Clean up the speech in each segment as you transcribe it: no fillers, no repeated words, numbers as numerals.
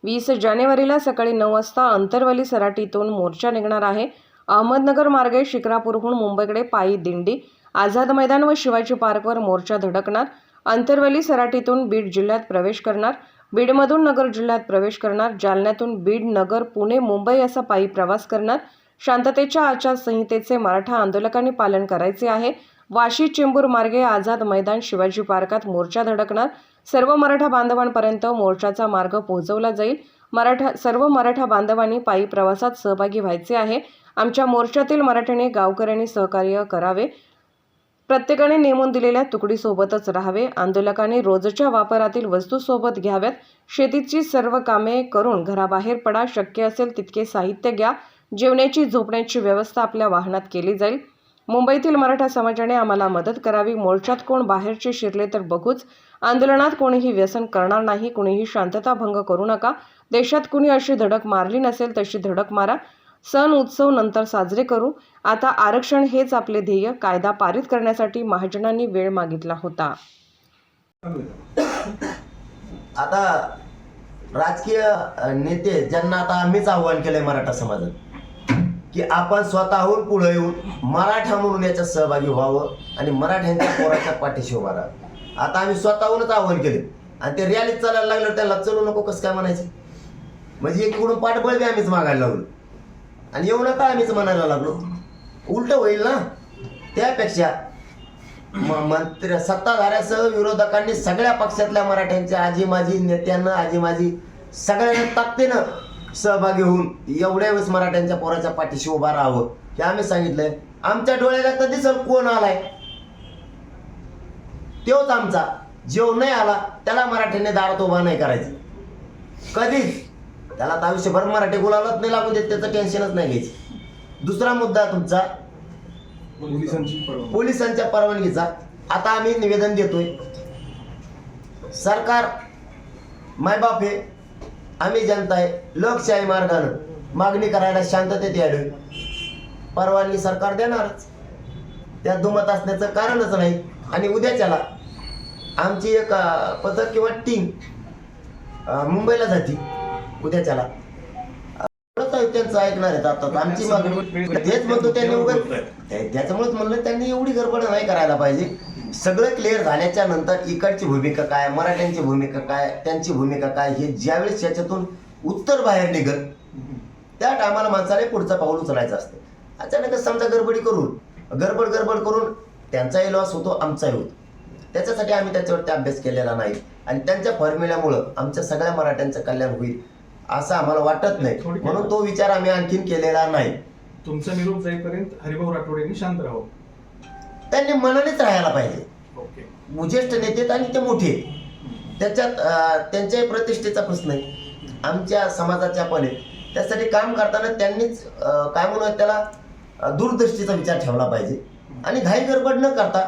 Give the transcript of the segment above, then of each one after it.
20 जानेवारीला सकाळी 9 वाजता अंतरवली सराटीतून मोर्चा निघणार आहे। अहमदनगर मार्गे शिक्रापूरहून मुंबईकडे पायी दिंडी आझाद मैदान व शिवाजी पार्कवर मोर्चा धडकणार। अंतरवली सराटीतून बीड जिल्ह्यात प्रवेश करणार। बीडमधून नगर जिल्ह्यात प्रवेश करणार। जालन्यातून बीड, नगर, पुणे, मुंबई असा पायी प्रवास करणार। शांततेच्या आचारसंहितेचे मराठा आंदोलकांनी पालन करायचे आहे। वाशी चेंबूर मार्गे आझाद मैदान, शिवाजी पार्कात मोर्चा धडकणार। सर्व मराठा बांधवांपर्यंत मोर्चाचा मार्ग पोहोचवला जाईल। सर्व मराठा बांधवांनी पायी प्रवासात सहभागी व्हायचे आहे। आमच्या मोर्चातील मराठ्यांनी, गावकऱ्यांनी सहकार्य करावे। प्रत्येकाने नेमून दिलेल्या तुकडीसोबतच राहावे। आंदोलकांनी रोजच्या वापरातील वस्तू सोबत घ्याव्यात। शेतीची सर्व कामे करून घराबाहेर पडा। शक्य असेल तितके साहित्य घ्या। जेवणाची, झोपण्याची व्यवस्था आपल्या वाहनात केली जाईल। मुंबईतील मराठा समाजाने आम्हाला मदत करावी। मोर्चात कोण बाहेरचे शिरले तर बघूच। आंदोलनात कोणीही व्यसन करणार नाही। कोणीही शांतता भंग करू नका। देशात कुणी अशी धडक मारली नसेल तशी धडक मारा। सण उत्सव नंतर साजरे करू। आता आरक्षण हेच आपले ध्येय। कायदा पारित करण्यासाठी महाजनांनी वेळ मागितला होता। आता राजकीय नेते ज्यांना आता आम्हीच आव्हान केलंय मराठा समाजात की आपण स्वतःहून पुढे येऊन मराठा म्हणून याच्यात सहभागी व्हावं आणि मराठ्यांच्या पोराच्या पाठीशी उभा राहावं। आता आम्ही स्वतःहूनच आव्हान केले आणि ते रॅलीत चालायला लागलं त्याला चलू नको कसं काय म्हणायचं, म्हणजे एकीकडून पाठबळ बी आम्हीच मागायला लागलो आणि येऊ नका आम्हीच म्हणायला लागलो। उलट होईल ना। त्यापेक्षा मंत्री सत्ताधाऱ्यासह विरोधकांनी सगळ्या पक्षातल्या मराठ्यांच्या आजी माजी नेत्यांना, आजी माजी सगळ्यांना ताकदीनं सहभागी होऊन एवढ्या वेळेस मराठ्यांच्या पोराच्या पाठीशी उभा राहावं हे आम्ही सांगितलंय। आमच्या डोळ्याला तर दिसल कोण आलाय, तोच आमचा। जो नाही आला त्याला मराठ्यांनी दारात उभा नाही करायचं कधीच। त्याला तर आयुष्यभर मराठी गुलालात नाही लागू देत, त्याचं टेन्शनच नाही घ्यायचं। दुसरा मुद्दा तुमचा पोलिसांच्या परवानगीचा। आता आम्ही निवेदन देतोय, सरकार मायबाप आहे, आम्ही जनता आहे, लोकशाही मार्गानं मागणी करायला शांततेत यावी। परवानगी सरकार देणारच, त्यात दुमत असण्याचं कारणच नाही। आणि उद्याच्याला आमची एक पथक किंवा टीम मुंबईला जाते उद्याच्याला, त्यांचं ऐकणार आहेत। आता आमची मागणी तेच म्हणतो त्यांनी त्याच्यामुळेच म्हणलं त्यांनी एवढी गडबड नाही करायला पाहिजे। सगळं क्लिअर झाल्याच्या नंतर इकडची भूमिका काय, मराठ्यांची भूमिका काय, त्यांची भूमिका काय, हे ज्यावेळेस याच्यातून उत्तर बाहेर निघत त्या टायमाला माणसाने पुढचं पाऊल उचलायचं असतं। अचानकच समजा गडबड करून त्यांचाही लॉस होतो, आमचाही होतो। त्याच्यासाठी आम्ही त्याच्यावरती अभ्यास केलेला नाही आणि त्यांच्या फॉर्म्युल्यामुळं आमच्या सगळ्या मराठ्यांचं कल्याण होईल असं आम्हाला वाटत नाही, म्हणून तो विचार आम्ही आणखीन केलेला नाही। तुमचा निरोप जाईपर्यंत हरिभाऊ राठोड यांनी शांत राहावं, त्यांनी मनानेच राहायला पाहिजे। ज्येष्ठ नेते आणि ते मोठे, त्याच्यात त्यांच्याही प्रतिष्ठेचा प्रश्न आहे, आमच्या समाजाच्या पण आहे। त्यासाठी काम करताना त्यांनीच काय म्हणूया त्याला दूरदृष्टीचा विचार ठेवला पाहिजे आणि घाई गडबड न करता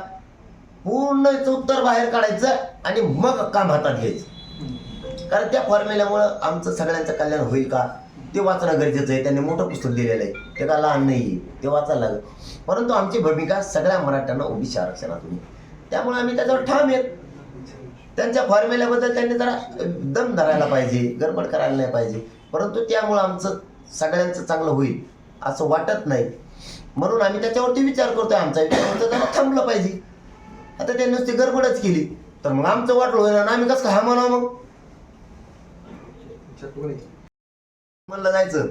पूर्ण उत्तर बाहेर काढायचं आणि मग काम हातात घ्यायचं। कारण त्या फॉर्म्युल्यामुळं आमचं सगळ्यांचं कल्याण होईल का ते वाचणं गरजेचं आहे। त्यांनी मोठं पुस्तक दिलेलं आहे, ते का लहान नाही, ते वाचायला लागेल। परंतु आमची भूमिका सगळ्या मराठ्यांना ओबीसी आरक्षणातून, त्यामुळे आम्ही त्याच्यावर ठाम आहेत। त्यांच्या फॉर्म्युल्याबद्दल त्यांनी जरा दम धरायला पाहिजे, गडबड करायला नाही पाहिजे, परंतु त्यामुळं आमचं सगळ्यांचं चांगलं होईल असं वाटत नाही, म्हणून आम्ही त्याच्यावरती विचार करतोय। आमचा विचार होता जरा थांबलं पाहिजे। आता त्यांनी नुसती गडबडच केली तर मग आमचं वाटलं होईल ना, आम्ही कसं हा म्हणा मग म्हणलं जायचं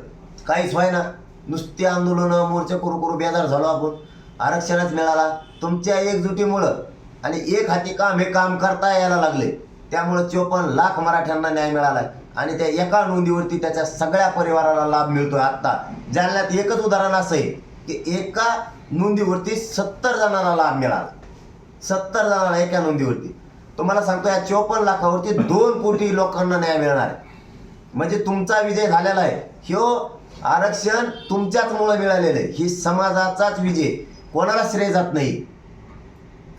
काहीच व्हायना, नुसती आंदोलन मोर्चे करू बेजार झालो आपण। आरक्षणच मिळाला तुमच्या एकजुटीमुळं आणि एक हाती काम हे काम करता यायला लागले, त्यामुळे 54 लाख मराठ्यांना न्याय मिळाला आणि त्या एका नोंदीवरती त्याच्या सगळ्या परिवाराला लाभ मिळतोय। आता जालन्यात एकच उदाहरण असं आहे की एका नोंदीवरती 70 जणांना लाभ मिळाला, 70 जणांना एका नोंदीवरती। तुम्हाला सांगतो या 54 लाखावरती 2 कोटी लोकांना न्याय मिळणार आहे, म्हणजे तुमचा विजय झालेला आहे। ह्यो आरक्षण तुमच्याचमुळे मिळालेलं आहे, ही समाजाचाच विजय, कोणाला श्रेय जात नाही,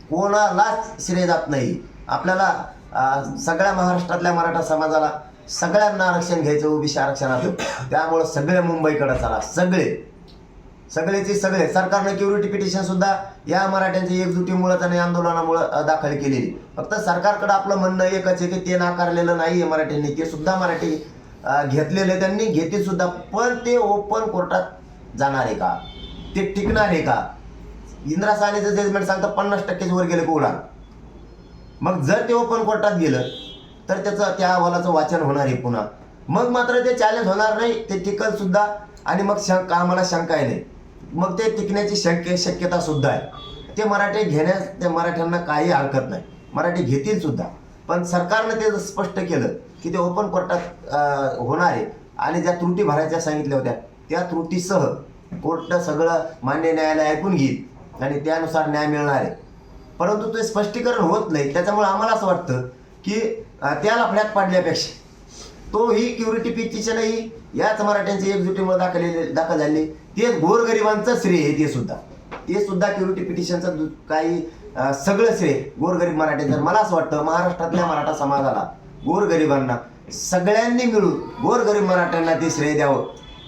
कोणालाच श्रेय जात नाही। आपल्याला सगळ्या महाराष्ट्रातल्या मराठा समाजाला सगळ्यांना आरक्षण घ्यायचं ओबीसी आरक्षणातून, त्यामुळे सगळे मुंबईकडे चला, सगळेचे सगळे। सरकारने क्युरिटी पिटिशन सुद्धा या मराठ्यांच्या एकजुटीमुळे आणि आंदोलनामुळे दाखल केलेली। फक्त सरकारकडे आपलं म्हणणं एकच आहे की ते नाकारलेलं नाही आहे मराठ्यांनी, ते सुद्धा मराठी घेतलेले त्यांनी घेतील सुद्धा, पण ते ओपन कोर्टात जाणार आहे का, ते टिकणार आहे का? इंदिरा साहनीचं जजमेंट सांगतं 50% वर गेलं कोर्टात. मग जर ते ओपन कोर्टात गेलं तर त्याचं त्या अहवालाचं वाचन होणार आहे पुन्हा, मग मात्र ते चॅलेंज होणार नाही, ते टिकल सुद्धा. आणि मग आम्हाला शंका आहे नाही, मग ते टिकण्याची शक्यता सुद्धा आहे. ते मराठी घेण्यास त्या मराठ्यांना काही हरकत नाही, मराठी घेतील सुद्धा. पण सरकारनं ते स्पष्ट केलं की ते ओपन कोर्टात होणार आहे आणि ज्या त्रुटी भरायच्या सांगितल्या होत्या त्या त्रुटीसह कोर्ट सगळं मान्य न्यायालय ऐकून घेईल आणि त्यानुसार न्याय मिळणार आहे. परंतु ते स्पष्टीकरण होत नाही, त्याच्यामुळे आम्हाला असं वाटतं की त्या लफड्यात पडल्यापेक्षा तोही क्युरिटी पिटिशनही याच मराठ्यांची एकजुटीमुळे दाखल झाली. ते गोरगरिबांचं श्रेय आहे, ते सुद्धा क्युरिटी पिटिशनचं काही सगळं श्रेय गोरगरीब मराठ्यांचं. मला असं वाटतं महाराष्ट्रातल्या मराठा समाजाला, गोरगरिबांना सगळ्यांनी मिळून गोरगरीब मराठ्यांना ते श्रेय द्यावं.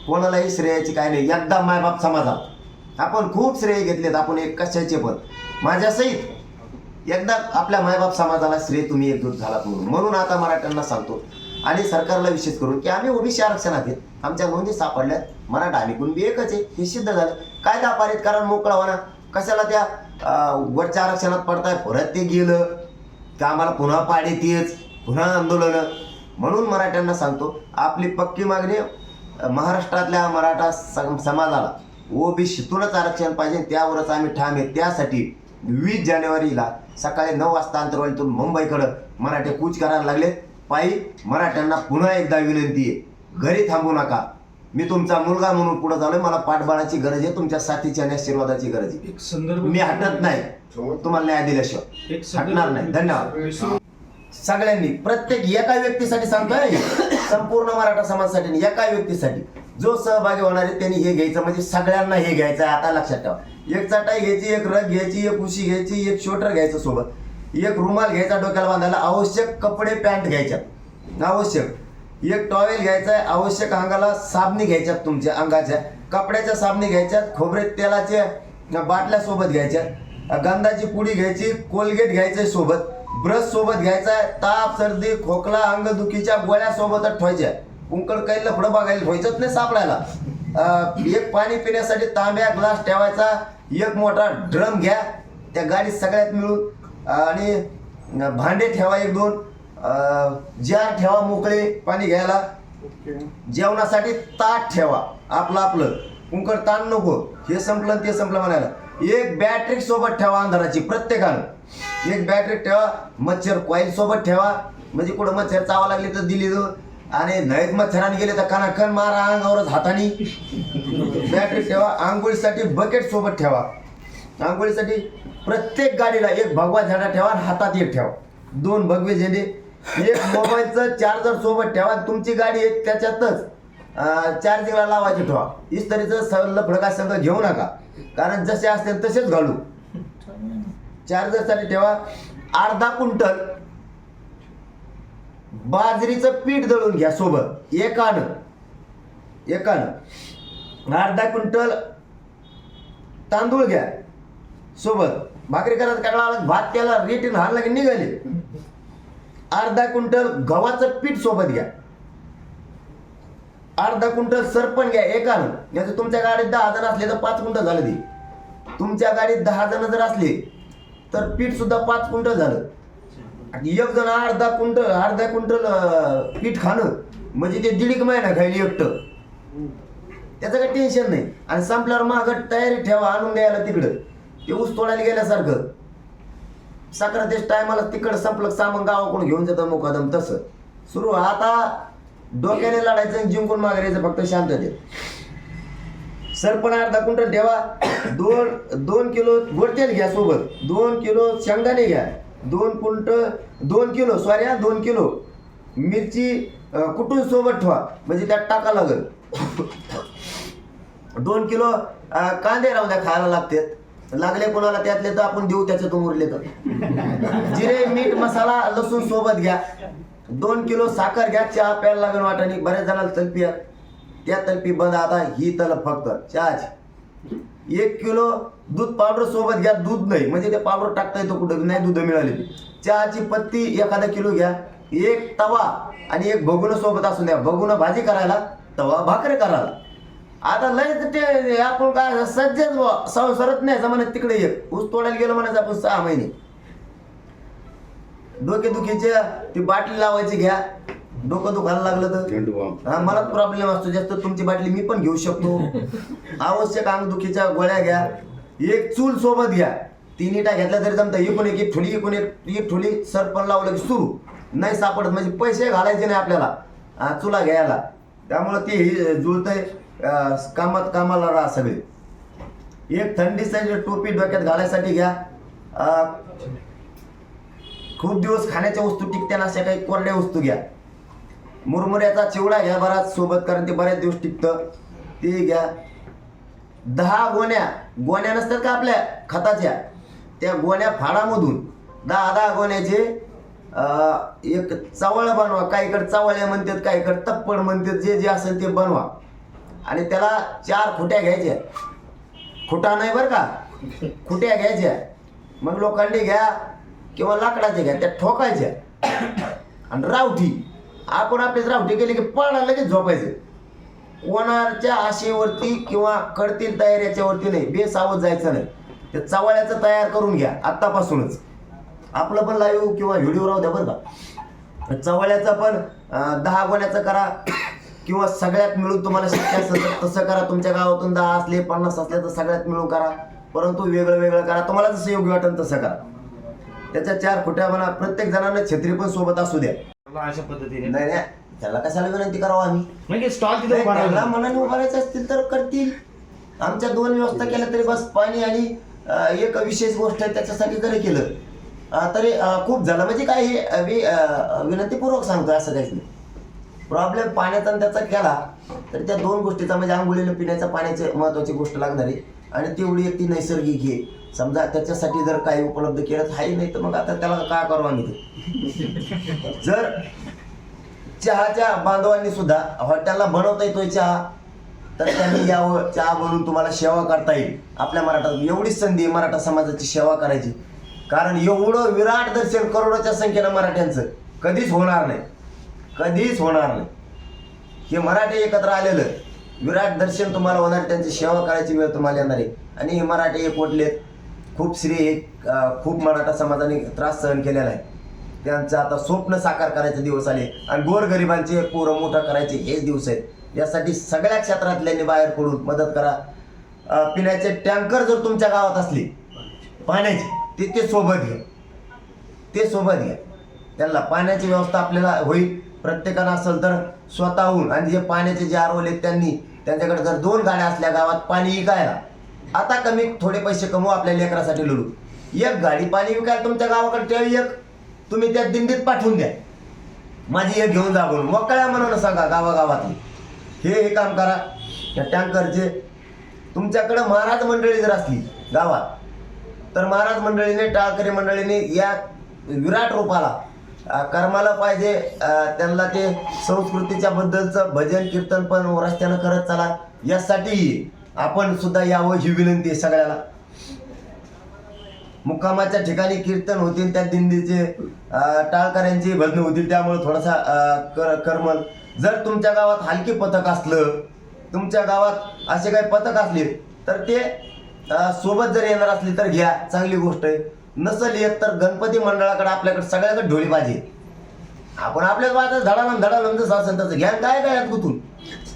कोणालाही श्रेयाची काय नाही. एकदा मायबाप समाजात आपण खूप श्रेय घेतलेत, आपण एक कशाचे पण माझ्यासहित एकदा आपल्या मायबाप समाजाला श्रेय तुम्ही एकजूट झालात म्हणून आता मराठ्यांना सांगतो आणि सरकारला विशेष करून की आम्ही ओबीसी आरक्षणात आहेत, आमच्या नोंदी सापडल्यात, मराठा आणि कुणबी एकच आहे, हे सिद्ध झालं. कायदा पारित कारण मोकळा होणार, कशाला त्या वरच्या आरक्षणात पडताय, परत ते गेलं का आम्हाला पुन्हा पाडे तेच पुन्हा आंदोलन. म्हणून मराठ्यांना सांगतो आपली पक्की मागणी महाराष्ट्रातल्या मराठा समाजाला ओबीसीतूनच आरक्षण पाहिजे, त्यावरच आम्ही ठाम आहे. त्यासाठी 20 जानेवारीला सकाळी 9 वाजता अंतरवालीतून मुंबईकडं मराठे कूच करायला लागले पायी. मराठ्यांना पुन्हा एकदा विनंती आहे, घरी थांबू नका. मी तुमचा मुलगा म्हणून पुढे झालोय, मला पाठबळाची गरज आहे, तुमच्या साथीची आणि आशीर्वादाची गरज आहे. एक संदर्भ मी हटत नाही, तुम्हाला न्याय दिल्याशिवाय हटणार नाही. धन्यवाद. सगळ्यांनी, प्रत्येक एका व्यक्तीसाठी सांगतोय, संपूर्ण मराठा समाजासाठी, एका व्यक्तीसाठी जो सहभागी होणार आहे त्यांनी हे घ्यायचं, म्हणजे सगळ्यांना हे घ्यायचं आहे. आता लक्षात ठेवा, एक चटाई घ्यायची, एक रग घ्यायची, एक उशी घ्यायची, एक शोटर घ्यायचं सोबत, एक रुमाल घ्यायचा डोक्याला बांधायला, आवश्यक कपडे पॅन्ट घ्यायच्या आवश्यक, एक टॉवेल घ्यायचा आहे आवश्यक, अंगाला साबणी घ्यायच्यात, तुमच्या अंगाच्या कपड्याच्या साबणी घ्यायच्यात, खोबरे तेलाच्या बाटल्या सोबत घ्यायच्यात, गंधाची पुडी घ्यायची, कोलगेट घ्यायचे सोबत, ब्रश सोबत घ्यायचा आहे, ताप सर्दी खोकला अंगदुखीच्या गोळ्या सोबतच ठेवायच्या. कुंकड काही लफडं बघायला ठेवायचंच नाही सापडायला. एक पाणी पिण्यासाठी तांब्या ग्लास ठेवायचा, एक मोठा ड्रम घ्या त्या गाडीत सगळ्यात मिळून, आणि भांडे ठेवा, 1-2 जार ठेवा मोकळे पाणी घ्यायला, जेवणासाठी ताट ठेवा आपलं, कुंकड ताण नको, हे संपलं ते संपलं म्हणायला. एक बॅटरी सोबत ठेवा अंधाराची, प्रत्येकानं एक बॅटरी ठेवा. मच्छर कॉईल सोबत ठेवा, म्हणजे कुठं मच्छर चावा लागली तर दिली दो, आणि नाहीत मच्छराने गेले तर कणाकण मारा अंगावरच हाताने. बॅटरी ठेवा. आंघोळीसाठी बकेट सोबत ठेवा, आंघोळीसाठी प्रत्येक गाडीला एक भगवा झेंडा ठेवा, हातात एक ठेवा, 2 भगवे झेंडे, एक मोबाईलचं चार्जर सोबत ठेवा. तुमची गाडी आहे त्याच्यातच चार्जिंगला लावायची ठेवा. इस्त्रीचं लफडं काय सगळं घेऊ नका, कारण जसे असतील तसेच घालू. चार्जरसाठी ठेवा. अर्धा क्विंटल बाजरीचं पीठ दळून घ्या सोबत, एकानं. अर्धा क्विंटल तांदूळ घ्या सोबत, भाकरी करत काढला भात त्याला रेटीन हाणला की निघाले. अर्धा क्विंटल गव्हाचं पीठ सोबत घ्या. अर्धा क्विंटल सरपण घ्या एकानं. याचं तुमच्या गाडीत 10 जण असले तर 5 क्विंटल झालं. ते तुमच्या गाडीत 10 जण जर असले तर पीठ सुद्धा 5 क्विंटल झालं. एक जण अर्धा क्विंटल पीठ खाणं म्हणजे ते 1.5 महिना खायला एकटं, त्याचं काही टेन्शन नाही. आणि संपल्यावर मागं तयारी ठेवा आणून द्यायला तिकडं, ते ऊस तोडायला गेल्यासारखं. सक्रातीच्या टायमाला तिकडं संपलं सामान गावाकडून घेऊन जातं मुकादम, तसं सुरू. आता डोक्याने लढायचं, जिंकून मागायचं फक्त शांततेत. सरपण अर्धा क्विंटल ठेवा. 2 किलो गोड तेल घ्या सोबत, 2 किलो शेंगदाणे घ्या, 2 किलो मिरची कुटून सोबत ठेवा, म्हणजे त्यात टाका लागेल. 2 किलो कांदे राहू द्या, खायला लागतात, लागले कोणाला त्यातले तर आपण देऊ, त्याच्यातून उरले तर. जिरे मीठ मसाला लसूण सोबत घ्या. 2 किलो साखर घ्या, चहा प्यायला लागेल वाटाणे. बऱ्याच जणांना तलपी आहे, त्या तलपी बंद. आता ही तलप फक्त चहाची. 1 किलो दूध पावडर सोबत घ्या, दूध नाही म्हणजे ते पावडर टाकता येतो कुठं नाही, दूध मिळाले. चहाची पत्ती 1/2 किलो घ्या. एक तवा आणि एक बघून सोबत असू द्या, बघून भाजी करायला, तवा भाकरी करायला. आता लय ते आपण काय सज्जच संसारच नाही जमान्यात. तिकडे एक ऊस तोडायला गेलो म्हणायचं आपण 6 महिने. डोकेदुखीचे ती बाटली लावायची घ्या, डोकं दुखायला लागलं तर हा मलाच प्रॉब्लेम असतो जास्त. तुमची बाटली मी पण घेऊ शकतो. आवश्यक अंगदुखीच्या गोळ्या घ्या, एक चूल सोबत घ्या. 3 इटा घेतल्या तरी जमतं. एकूण एक ठोली, एकूण एक ठोली सरपण लावलं की सुरू. नाही सापडत म्हणजे पैसे घालायचे नाही आपल्याला चुला घ्यायला. त्यामुळं ते जुळतंय. कामाला राहा सगळे. एक थंडीची टोपी डोक्यात घालायसाठी घ्या. खूप दिवस खाण्याच्या वस्तू टिकत्या ना, अशा काही कोरड्या वस्तू घ्या. मुरमुऱ्याचा चिवडा घ्या बराच सोबत, कारण ते बऱ्याच दिवस टिकतं. ते घ्या. 10 गोण्या नसतात का आपल्या खताच्या, त्या गोण्या फाडामधून 10 गोण्याचे एक चवळ बनवा. काहीकडे चवळ्या म्हणतात, काहीकडे तप्पड म्हणतात. जे जे असेल ते बनवा आणि त्याला 4 खुट्या घ्यायच्या. खुटा नाही बरं का, खुट्या घ्यायच्या. मग लोखंडी घ्या किंवा लाकडाच्या घ्या, त्या ठोकायच्या. आणि रावठी, आपण आपलीच रावठी केली की पाण्याला लगेच झोपायचं. कोणाच्या आशेवरती किंवा करतील तयार याच्यावरती नाही, बेसावत जायचं नाही. ते चवळ्याचं तयार करून घ्या आत्तापासूनच. आपलं पण लाईव्ह किंवा व्हिडिओ राहू द्या बरं का. चवळ्याचं पण 10 गोण्याचं करा किंवा सगळ्यात मिळून तुम्हाला शक्य असेल तर तसं करा. तुमच्या गावातून 10 असले 50 असले तर सगळ्यात मिळून करा, परंतु वेगळं वेगळं करा. तुम्हाला जसं योग्य वाटेल तसं करा. त्याच्या 4 खुट्या म्हणा. प्रत्येक जणांना छत्री पण सोबत असू द्या. अशा पद्धतीने नाही नाही, त्याला कशाला विनंती करावं आम्ही. म्हणजे स्टॉल तिथे उभा राहिला. त्याला मनाने उभारायचं असतील तर करतील. आमच्या 2 व्यवस्था केल्या तरी बस. पाणी आणि एक विशेष गोष्ट आहे त्याच्यासाठी जरी केलं तरी खूप झालं. म्हणजे काय हे विनंतीपूर्वक सांगतोय, असं काहीच नाही. प्रॉब्लेम पाण्याचा आणि त्याचा केला तर त्या 2 गोष्टीचा म्हणजे आंघोळीला पिण्याच्या पाण्याची महत्वाची गोष्ट लागणार आहे. आणि तेवढी एक ती नैसर्गिक आहे. समजा त्याच्यासाठी जर काही उपलब्ध केलं तर हाही, नाही तर मग आता त्याला काय करू आम्ही ते. जर चहाच्या बांधवांनी सुद्धा हॉटेलला बनवता येतोय चहा तर त्यांनी यावं. चहा बनवून तुम्हाला सेवा करता येईल. आपल्या मराठात एवढीच संधी आहे मराठा समाजाची सेवा करायची. कारण एवढं विराट दर्शन करोडोच्या संख्येनं मराठ्यांचं कधीच होणार नाही, कधीच होणार नाही. हे मराठी एकत्र आलेलं विराट दर्शन तुम्हाला होणार. त्यांची सेवा करायची वेळ तुम्हाला येणार आहे. आणि हे मराठी एकवटलेत. खूप श्रेय, खूप मराठा समाजाने त्रास सहन केलेला आहे. त्यांचं आता स्वप्न साकार करायचे दिवस आले आणि गोरगरिबांचे पोरं मोठं करायचे हेच दिवस आहेत. यासाठी सगळ्या क्षेत्रातल्यांनी बाहेर पडून मदत करा. पिण्याचे टँकर जर तुमच्या गावात असले पाण्याचे, ते सोबत घ्या. ते सोबत घ्या. त्यांना पाण्याची व्यवस्था आपल्याला होईल. प्रत्येकानं असेल तर स्वतःहून. आणि जे पाण्याचे जे आरवले त्यांच्याकडे जर 2 गाड्या असल्या गावात पाणी विकायला, आता कमी थोडे पैसे कमवू, आपल्या लेकरासाठी लढू. 1 गाडी पाणी विकायला तुमच्या गावाकडे ठेवी, एक तुम्ही त्या दिंडीत पाठवून द्या. माझी एक घेऊन जा म्हणून मोकळ्या मनानं सांगा गावागावातली. हे काम करा. त्या टँकरचे तुमच्याकडं महाराज मंडळी जर असली गावात तर महाराज मंडळीने, टाळकरी मंडळीने या विराट रूपाला कर्माला पाहिजे. त्यांना ते संस्कृतीच्या बद्दलचं भजन कीर्तन पण रस्त्यानं करत चला. यासाठी आपण सुद्धा यावं ही विनंती आहे सगळ्याला. मुक्कामाच्या ठिकाणी कीर्तन होतील, त्या दिंडीचे टाळकऱ्यांची भजनं होतील. त्यामुळे थोडासा करमल. जर तुमच्या गावात हलकी पथक असलं, तुमच्या गावात असे काही पथक असले तर ते सोबत जर येणार असली तर घ्या, चांगली गोष्ट आहे. नसेल येत तर गणपती मंडळाकडे आपल्याकडे सगळ्याकडे ढोली पाहिजे. आपण आपल्याच वाजत धडालम जसं असेल तसं घ्या. काय यात गुतून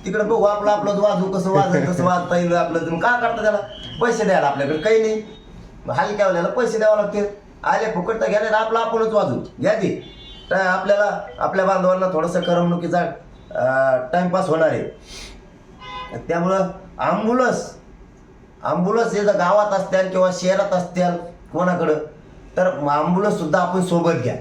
तिकडे बघू आपलं वाजू कसं वाजत तसं वाजता येईल आपलं. तुम्ही काय करता त्याला पैसे द्यायला आपल्याकडे काही नाही. हलक्यावाल्याला पैसे द्यावं लागते. आले फुकट तर घ्या, आपलं आपणच वाजू घ्या. ते आपल्याला आपल्या बांधवांना थोडंसं करमणुकीचा टाइमपास होणार आहे. त्यामुळं ॲम्ब्युलन्स हे जर गावात असतील किंवा शहरात असतील कोणाकडं तर ॲम्ब्युलन्स सुद्धा आपण सोबत घ्या.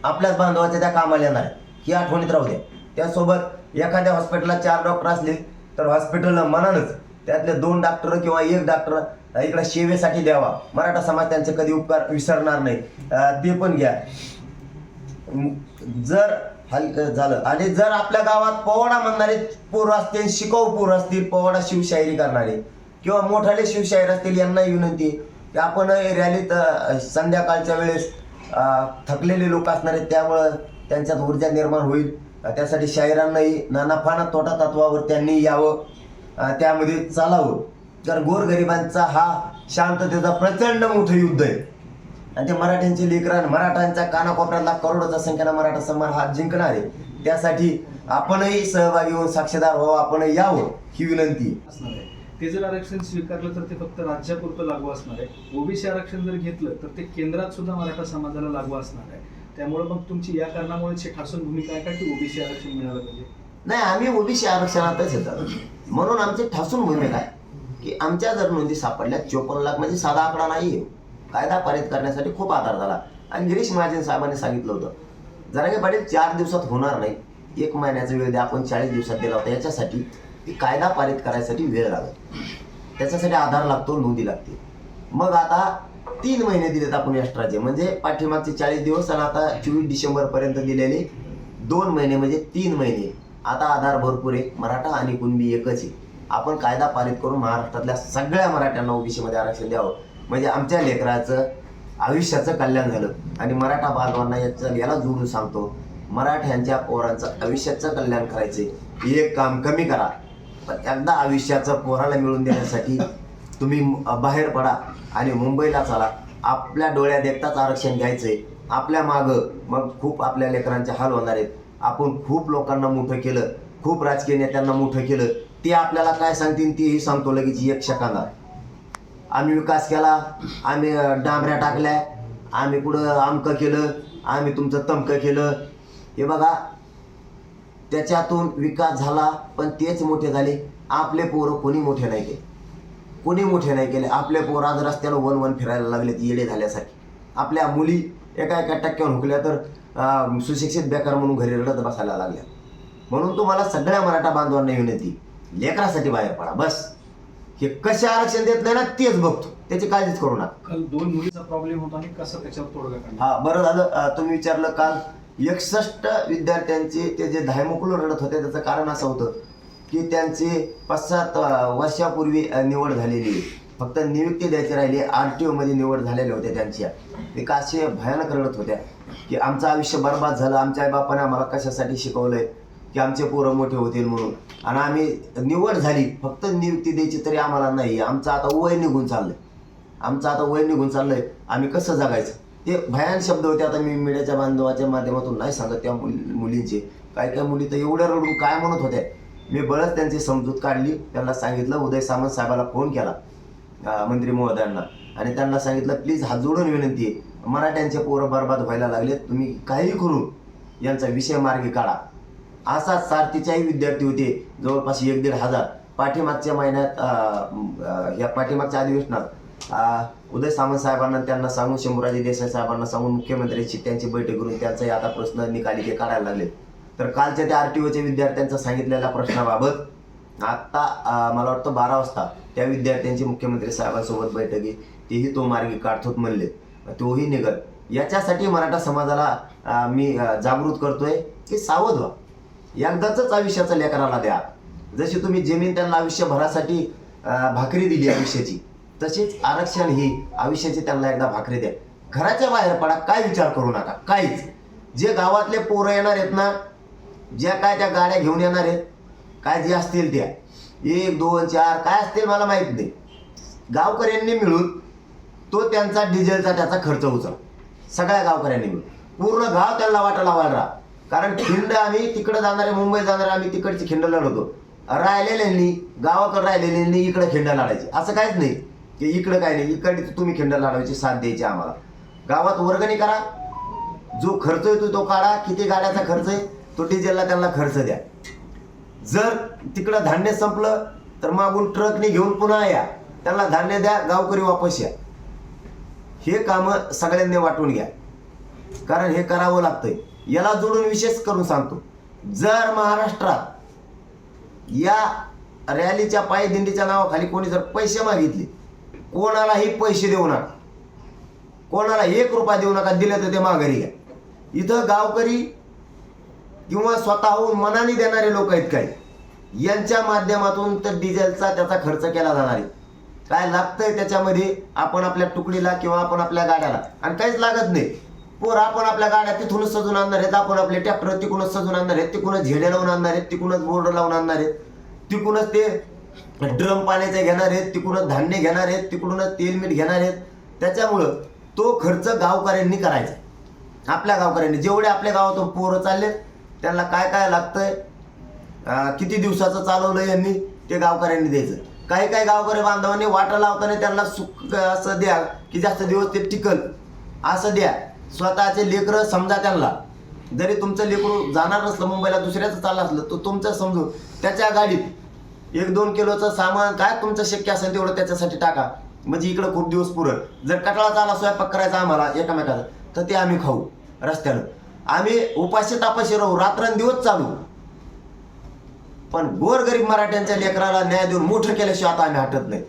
आपल्याच बांधवाच्या त्या कामाला येणार आहे ही आठवणीत राहू द्या. त्यासोबत एखाद्या हॉस्पिटलला 4 डॉक्टर असले तर हॉस्पिटलला मनानच त्यातले 2 डॉक्टर किंवा 1 डॉक्टर इकडे सेवेसाठी द्यावा. मराठा समाज त्यांचे कधी उपकार विसरणार नाही. ते पण घ्या. जर झालं आणि जर आपल्या गावात पोवाडा म्हणणारे पोरं असतील, शिकाऊ पोरं असतील, पोवाडा शिवशाहिरी करणारे किंवा मोठाले शिवशाहीर असतील, यांनाही विनंती की आपण रॅलीत संध्याकाळच्या वेळेस थकलेले लोक असणार आहेत त्यामुळं त्यांच्यात ऊर्जा निर्माण होईल. त्यासाठी शाहिरांनाही नाना फाना तोटा तत्वावर त्यांनी यावं, त्यामध्ये चालावं. कारण गोरगरिबांचा हा शांततेचा प्रचंड मोठं युद्ध आहे आणि ते मराठ्यांची लेकरं, मराठ्यांच्या कानाकोपऱ्यातला करोडोच्या संख्येनं मराठा समाज हा जिंकणार आहे. त्यासाठी आपणही सहभागी होऊन साक्षीदार व्हावं, आपणही यावं ही विनंती असणार आहे. ते जर आरक्षण स्वीकारलं तर ते फक्त राज्यापुरतं लागू असणार आहे. ओबीसी आरक्षण जर घेतलं तर ते केंद्रात सुद्धा मराठा समाजाला लागू असणार आहे. त्यामुळे मग तुमची या कारणामुळे ठासून भूमिका आहे का की ओबीसी आरक्षण मिळालं पाहिजे? नाही, आम्ही ओबीसी आरक्षणातच येतात म्हणून आमची ठासून भूमिका आहे की आमच्या जर नोंदी सापडल्या 54 लाख म्हणजे साधा आकडा नाही. कायदा पारित करण्यासाठी खूप आधार झाला आणि गिरीश महाजन साहेबांनी सांगितलं होतं जरांगे पाटील 4 दिवसात होणार नाही, 1 महिन्याचा वेळ द्या. आपण 40 दिवसात दिला होता. याच्यासाठी की कायदा पारित करायसाठी वेळ लागत, त्याच्यासाठी आधार लागतो, नोंदी लागते. मग आता 3 महिने दिलेत आपण एक्स्ट्राचे, म्हणजे पाठीमागचे 40 दिवस आणि आता 24 डिसेंबरपर्यंत दिलेले 2 महिने म्हणजे 3 महिने. आता आधार भरपूर आहे. मराठा आणि कुणबी एकच आहे. आपण कायदा पारित करून महाराष्ट्रातल्या सगळ्या मराठ्यांना ओबीसीमध्ये आरक्षण द्यावं, म्हणजे आमच्या लेकराचं आयुष्याचं कल्याण झालं. आणि मराठा बांधवांना याला जोडून सांगतो, मराठ्यांच्या पोरांचं आयुष्याचं कल्याण करायचे एक काम कमी करा, पण एकदा आयुष्याचं पोराला मिळवून देण्यासाठी तुम्ही बाहेर पडा आणि मुंबईला चला. आपल्या डोळ्यात देखताच आरक्षण घ्यायचंय. आपल्या मागं मग खूप आपल्या लेकरांचे हाल होणार आहेत. आपण खूप लोकांना मोठं केलं, खूप राजकीय नेत्यांना मोठं केलं, ते आपल्याला काय सांगतील तेही सांगतो लगेच 1 सेकंदात. आम्ही विकास केला, आम्ही डांबऱ्या टाकल्या, आम्ही कुठं आमकं केलं, आम्ही तुमचं तमकं केलं. हे बघा, त्याच्यातून विकास झाला पण तेच मोठे झाले. आपले पोरं कोणी मोठे नाही केले, कोणी मोठे नाही केले. आपले पोरं आज रस्त्यानं वन फिरायला लागलेत येडे झाल्यासारखे. आपल्या मुली एका टक्क्यावर हुकल्या तर सुशिक्षित बेकार म्हणून घरी रडत बसायला लागल्या. म्हणून तुम्हाला सगळ्या मराठा बांधवांना विनंती, लेकरासाठी बाहेर पडा बस. हे कसे आरक्षण देत नाही ना तेच बघतो, त्याची काळजीच करू नका. काल 2 मुलीचा प्रॉब्लेम होता आणि कसं त्याच्यावर तोडगा काढला? हा, बरं झालं तुम्ही विचारलं. काल 61 विद्यार्थ्यांचे ते जे धायमुकुलं रडत होते त्याचं कारण असं होतं की त्यांची 5-7 वर्षापूर्वी निवड झालेली आहे. फक्त नियुक्ती द्यायची राहिली, RTO मध्ये निवड झालेल्या होत्या त्यांच्या. एक असे भयानक रडत होत्या की आमचं आयुष्य बर्बाद झालं, आमच्या आईबापाने आम्हाला कशासाठी शिकवलंय की आमचे पोरं मोठे होतील म्हणून, आणि आम्ही निवड झाली फक्त नियुक्ती द्यायची तरी आम्हाला नाही. आमचं आता वय निघून चाललंय, आम्ही कसं जगायचं. ते भयान शब्द होते. आता मी मीडियाच्या बांधवाच्या माध्यमातून नाही सांगत त्या मुलींचे. काही मुली तर एवढ्या रडून काय म्हणत होत्या. मी बळच त्यांची समजूत काढली. त्यांना सांगितलं, उदय सामंत साहेबाला फोन केला मंत्री महोदयांना आणि त्यांना सांगितलं प्लीज हात जोडून विनंती आहे, मराठ्यांचे पोरं बर्बाद व्हायला लागले, तुम्ही काही करून यांचा विषय मार्गी काढा. असा 44 विद्यार्थी होते, जवळपास 1-1.5 हजार. पाठीमागच्या महिन्यात या पाठीमागच्या अधिवेशनात उदय सामंत साहेबांना त्यांना सांगून, शंभूराजे देसाई साहेबांना सांगून मुख्यमंत्र्यांची त्यांची बैठक करून त्यांचाही आता प्रश्न निकाली ते काढायला लागले. तर कालच्या त्या RTOच्या विद्यार्थ्यांचा सांगितलेल्या प्रश्नाबाबत आता मला वाटतं 12 वाजता त्या विद्यार्थ्यांची मुख्यमंत्री साहेबांसोबत बैठक आहे, तेही तो मार्गी काढतोच म्हणले, तोही निघत. याच्यासाठी मराठा समाजाला मी जागृत करतोय की सावध व्हा. एकदाच आयुष्याचा लेकराला द्या. जशी तुम्ही जमीन त्यांना आयुष्यभरासाठी भाकरी दिली आयुष्याची, तशीच आरक्षण ही आयुष्याची त्यांना एकदा भाकरी द्या. घराच्या बाहेर पडा, काय विचार करू नका काहीच. जे गावातले पोरं येणार आहेत ना, ज्या काय त्या गाड्या घेऊन येणार आहेत, काय जे असतील त्या 1, 2, 4 काय असतील मला माहीत नाही, गावकऱ्यांनी मिळून तो त्यांचा डिझेलचा त्याचा खर्च उचल. सगळ्या गावकऱ्यांनी मिळून पूर्ण गाव त्यांना वाटा लावायला राहा. कारण खिंड आम्ही तिकडे जाणारे, मुंबई जाणारे आम्ही तिकडची खिंड लढवतो. राहिलेल्यांनी गावाकडे राहिलेल्यांनी इकडे खिंड लढायची, असं काहीच नाही की इकडं काय नाही. इकडे तुम्ही खिंड लढवायची साथ द्यायची आम्हाला. गावात वर्गणी करा, जो खर्च येतो तो काढा. किती गाड्याचा खर्च आहे तो डिझेलला त्यांना खर्च द्या. जर तिकडं धान्य संपलं तर मागून ट्रकने घेऊन पुन्हा या, त्यांना धान्य द्या, गावकरी वापस या. हे कामं सगळ्यांनी वाटून घ्या, कारण हे करावं लागतंय. याला जोडून विशेष करून सांगतो, जर महाराष्ट्रात या रॅलीच्या पायी दिंडीच्या नावाखाली कोणी जर पैसे मागितले, कोणालाही पैसे देऊ नका, कोणाला 1 रुपया देऊ नका. दिले तर ते माघारी घ्या. इथं गावकरी किंवा स्वतःहून मनाने देणारे लोक आहेत काही, यांच्या माध्यमातून तर डिझेलचा त्याचा खर्च केला जाणार आहे. काय लागतंय त्याच्यामध्ये आपण आपल्या तुकडीला किंवा आपण आपल्या गाड्याला, आणि काहीच लागत नाही. पोर आपण आपल्या गाड्या तिथूनच सजून आणणार आहेत, आपण आपले ट्रॅक्टर तिकूनच सजून आणणार आहेत, तिकूनच झेडे लावून आणणार आहेत, तिकूनच बोर्ड लावून आणणार आहेत, तिकूनच ते ड्रम पाण्याचे घेणार आहेत, तिकडूनच धान्य घेणार आहेत, तिकडूनच तेल मीठ घेणार आहेत. त्याच्यामुळं तो खर्च गावकऱ्यांनी करायचा. आपल्या गावकऱ्यांनी जेवढे आपल्या गावातून पोरं चालले त्यांना काय काय लागतंय, किती दिवसाचं चालवलं यांनी ते गावकऱ्यांनी द्यायचं. काही काही गावकरी बांधवांनी वाटा लावताना त्यांना सुख असं द्या की जास्त दिवस ते टिकल असं द्या. स्वतःचे लेकरं समजा त्यांना, जरी तुमचं लेकरू जाणार नसलं मुंबईला, दुसऱ्याचं चाललं असलं तर तुमचं समजून त्याच्या गाडीत 1-2 किलोचं सामान काय तुमचं शक्य असेल तेवढं त्याच्यासाठी टाका, म्हणजे इकडं खूप दिवस पुरल. जर कटाळा आला स्वयंपाक करायचा आम्हाला एकामेकाला तर ते आम्ही खाऊ रस्त्यानं, आम्ही उपाशी तापाशी राहू, रात्रंदिवस चालू. पण गोरगरीब मराठ्यांच्या लेकराला न्याय देऊन मोठं केल्याशिवाय आता आम्ही हटत नाही.